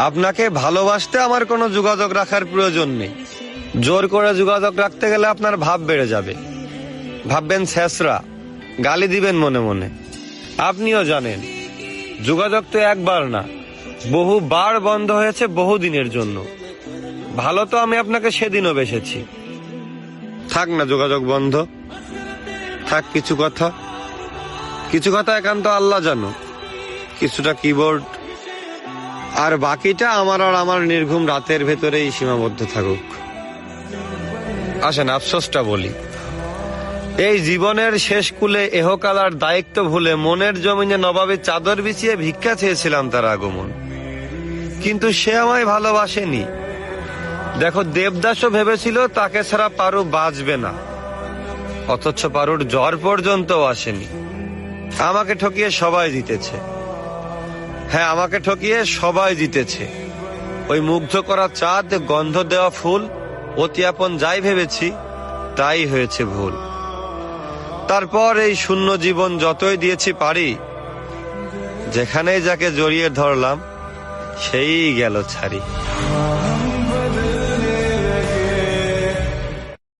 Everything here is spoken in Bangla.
আপনাকে ভালোবাসতে আমার কোনো যোগাযোগ রাখার প্রয়োজন নেই। জোর করে যোগাযোগ রাখতে গেলে আপনার ভাব বেড়ে যাবে, ভাববেন ছেঁচড়া, গালি দিবেন মনে মনে। আপনিও জানেন যোগাযোগ তো একবার না, বহুবার বন্ধ হয়েছে বহুদিনের জন্য। ভালো তো আমি আপনাকে সেদিনও বেসেছি। থাক না যোগাযোগ বন্ধ, থাক কিছু কথা একান্ত আল্লাহ জানো, কিছুটা কিবোর্ড, আর বাকিটা আমার আর আমার নির্ঘুম রাতের ভেতরেই সীমাবদ্ধ থাকুক। আসেন আফসোসটা বলি। এই জীবনের শেষ কুলে এহকালার দায়িত্ব ভুলে মনের জমিনে নবাবের চাদর বিছিয়ে ভিক্ষা চেয়েছিলাম তার আগমন, কিন্তু সে আমায় ভালোবাসেনি। দেখো, দেবদাসও ভেবেছিল তাকে ছাড়া পারু বাঁচবে না, অথচ পারুর জ্বর পর্যন্ত আসেনি। আমাকে ঠকিয়ে সবাই জিতেছে। হ্যাঁ, আমাকে ঠকিয়ে সবাই জিতেছে। ওই মুগ্ধ করা চাঁদ, গন্ধ দেওয়া ফুল, অতি আপন যাই ভেবেছি তাই হয়েছে ভুল। তারপর এই শূন্য জীবন যতই দিয়েছি পারি, যেখানেই যাকে জড়িয়ে ধরলাম সেই গেল ছাড়ি।